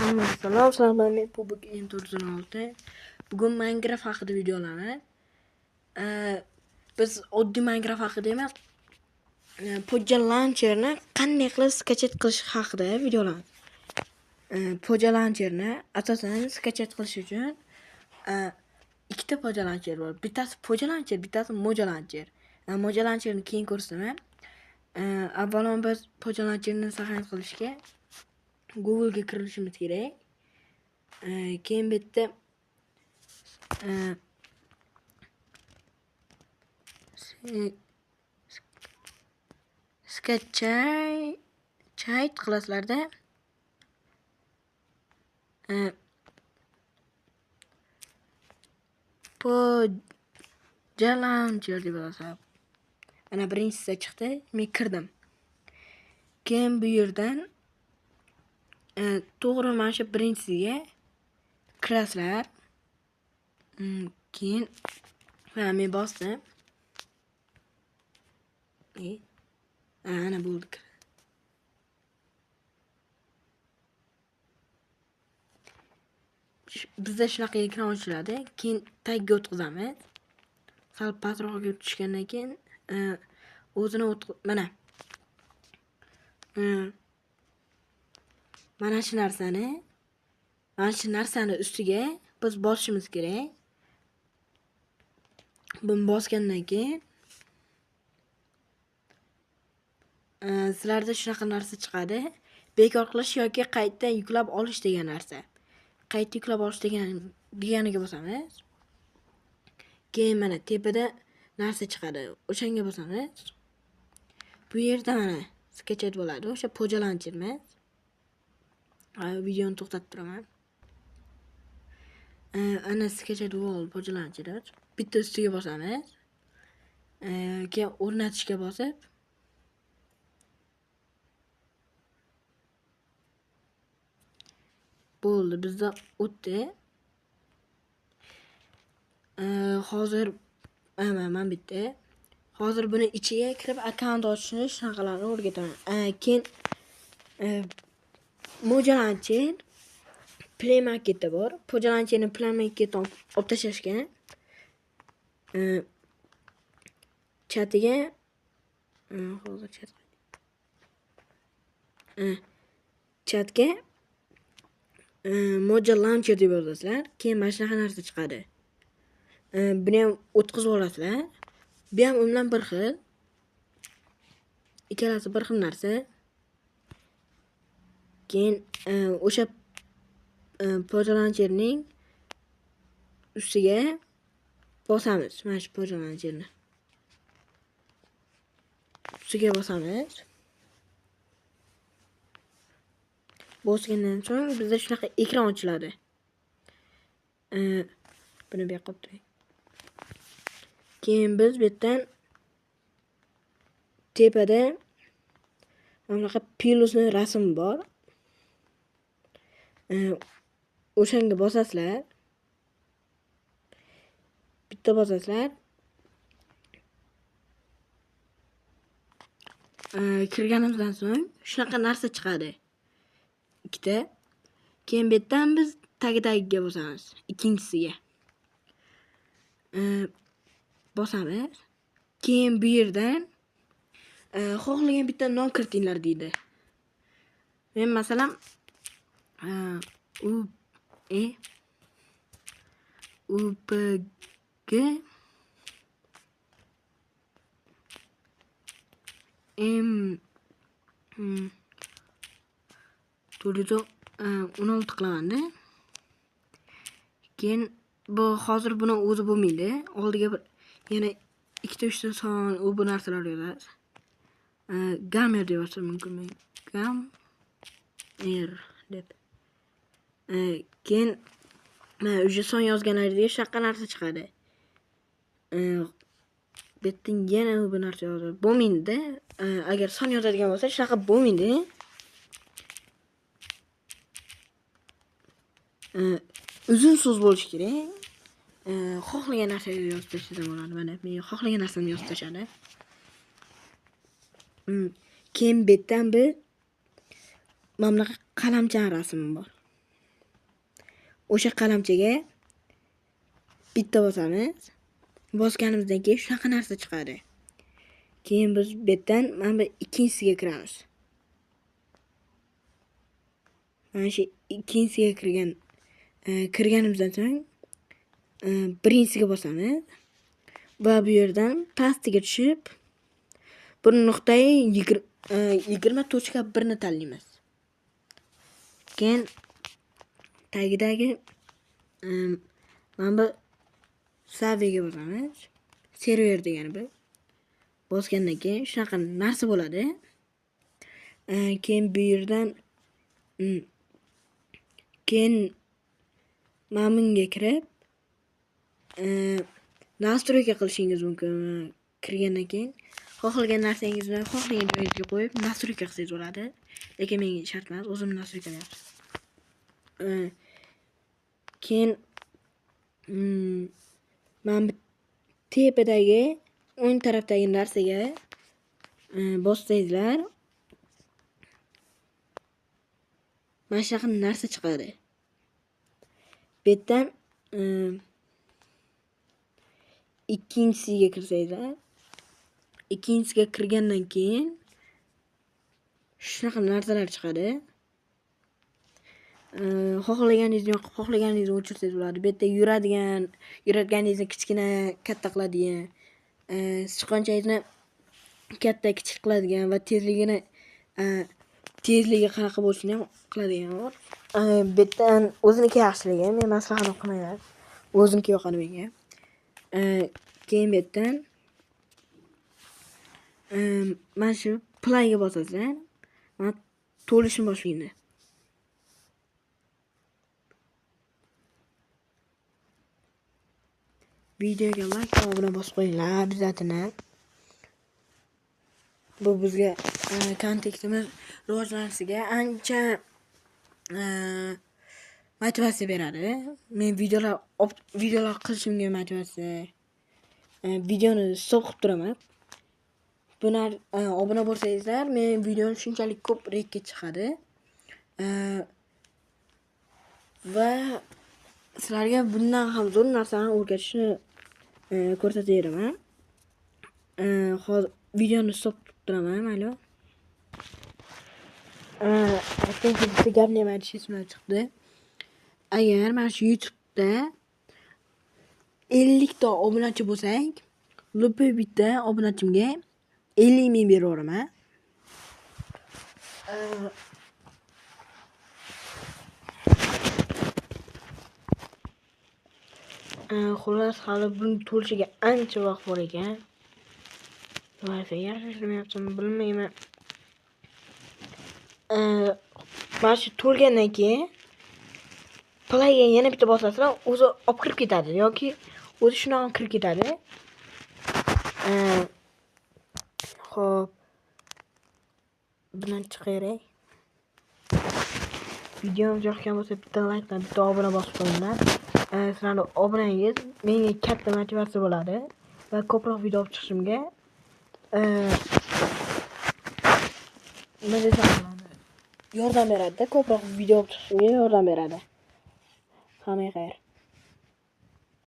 Hammaga salom, men Pubg M416. Bugun Minecraft haqida video olaman. Biz oddiy Minecraft haqida emas, Poja Launcherni qanday qilib skachet qilish haqida video olaman. Poja Launcherni asosan skachet qilish uchun ikkita Poja Launcher bor. Bittasi Poja Launcher, bittasi Moja Launcher. Moja Launcherni keyin ko'rsataman. Avvalo biz Poja Launcherni saqlanib qilishga Google'ga kirilishimiz kerak. Keyin bitta skachet qilasizlarda Poja Launcher deb yozasiz. Ana birinchisi chiqdi, men kirdim. Keyin bu yerdan to'g'ri mana shu birinchisiga kirasizlar. Keyin men bosdim. Ana bo'ldi. Bizda shunaqa ekran ochiladi. Keyin tagga o'tkazamiz. Sal pastroqqa tushgandan keyin o'zini mana shu narsani ustiga biz bosishimiz kerak. Buni bosgandan keyin sizlarda shunaqa narsa chiqadi. Bekor qilish yoki qayta yuklab olish degan narsa. Qayta yuklab olish deganiga bosamiz. Keyin mana tepada narsa chiqadi. O'shanga bosamiz. Bu yerda mana skachet bo'ladi. O'sha Poja Launcher emas. Videoni to'xtatib turaman. Ana skachet wall Poja Launcher. Bitta ustiga bosamiz. Keyin o'rnatishga bosib bo'ldi, bizda o'tdi. Hozir mana bitta. Hozir buni ichiga kirib akkaunt ochishni shunaqalarni o'rgataman. Keyin Moja Launcher Play Marketda bor. Poja Launcherni Play Marketdan olib tashlashgan. Chatiga hozir chatga Moja Launcher deb yozasizlar. Keyin mana shunaqa narsa chiqadi. Buni ham o'tkazib olasizlar. Bu ham undan bir xil. Ikkalasi bir xil narsa. Keyin o'sha Poja Launcherning ustiga bosamiz. Mana shu Poja Launcherni ustiga bosamiz. Bosgandan so'ng bizda shunaqa ekran ochiladi. Buni bu yoqqa qo'yib turing. Keyin biz bu yerdan tepada bunaqa pilusning rasmi bor. O'shanga bosasizlar. Bitta bosasizlar. Kirganimizdan so'ng shunaqa narsa chiqadi. Ikkita. Keyin bu yerdan biz tagiga bosamiz. Ikkinchisiga. Bosamiz. Keyin bu yerdan xohlagan bitta nom kiritinglar deydi. Men masalan UPG M16 qilaman-da. Keyin bu hozir buni o'zi bo'lmaydi. Oldiga bir yana 2-3 son bu narsalar yozasiz. Gamer deb yozsam mumkin. Gamer deb. Keyin o'sha son yozganlaringizga shunaqa narsa chiqadi. Betdan yana bu narsa yozib bo'lmaydi. Agar son yozadigan bo'lsa shunaqa bo'lmaydi. Uzun so'z bo'lishi kerak. Xohlagan narsangizni yozib tashlasa bo'ladi. Mana men xohlagan narsamni yozib tashladim. Keyin betdan bir mana bunaqa qalamcha rasmi bor. o'sha qalamchaga bitta bosamiz. Bosganimizdan keyin shunaqa narsa chiqadi. Keyin biz bu yerdan mana bu ikkinchisiga kiramiz. Mana shu ikkinchisiga kirganimizdan so'ng birinchisiga bosamiz. Va bu yerdan pastiga tushib, bir nuqtai 20.1 ni tanlaymiz. Keyin tagidagi mana bu saviga bosamiz. Server degani bu. Bosgandan keyin shunaqa narsa bo'ladi. Keyin bu yerdan keyin mana bunga kirib nastroyka qilishingiz mumkin. Kirgandan keyin xohlagan narsangizni xohlagan joyingizga qo'yib nastroyka qilsangiz bo'ladi. Lekin menga shart emas, o'zim nastroyka qilyapman. Keyin mana bu tepadagi o'ng tarafdagi narsaga bossangizlar mana shunaqa narsa chiqadi. Bu yerdan ikkinchisiga kirsangizlar, ikkinchisiga kirgandan keyin shunaqa narsalar chiqadi. Xohlaganingizni yoqib, xohlaganingizni o'chirsangiz bo'ladi. Bu yerda yuradiganingizni kichkina, katta qiladigan, sichqonchangizni katta, kichik qiladigan va tezligi qanaqa bo'lishini ham qiladigan bor. Bu yerdan o'ziniki yaxshiligi, men maslahat qilmayman. O'ziniki yoqadi menga. Keyin bu yerdan mana shu playga bosasizlar, mana to'lishni boshlaydi. Videoga like va obuna bosib qo'yinglar, bizatini. Bu bizga kontektimiz rivojlanishiga ancha motivatsiya beradi. Men videolar qilishimga motivatsiya. Videoni stop qilib turaman. Bular obuna bo'lsangizlar, men videom shunchalik ko'p rekka chiqadi. Va sizlarga bundan ham zo'r narsani o'rgatishni ko'rsatayapman. Hozir videoni stop qilib turaman, mayli. Aytganki bitta gapni ham aytish esimdan chiqdi. Agar mana shu YouTube'da 50 ta obunachi bo'lsak, lupi bitta obunachimga 50 ming beraveraman. Xullas, hali buni to'lishiga ancha vaqt bor ekan. Wi-Fi yaxshi ishlamayaptimi bilmayman. Mana shu to'lgandan keyin playga yana bitta bosasizlar, o'zi olib kirib ketadi yoki o'zi shunaqa kirib ketadi. Xo'p. Bundan chiqaray. Videom yoqgan bo'lsa bitta like va bitta obuna bosib qo'yinglar. Sizlarning obunangiz menga katta motivatsiya bo'ladi va ko'proq video olib chiqishimga yordam beradi. Ko'proq video olib chiqishimga yordam beradi. Hammaga xayr.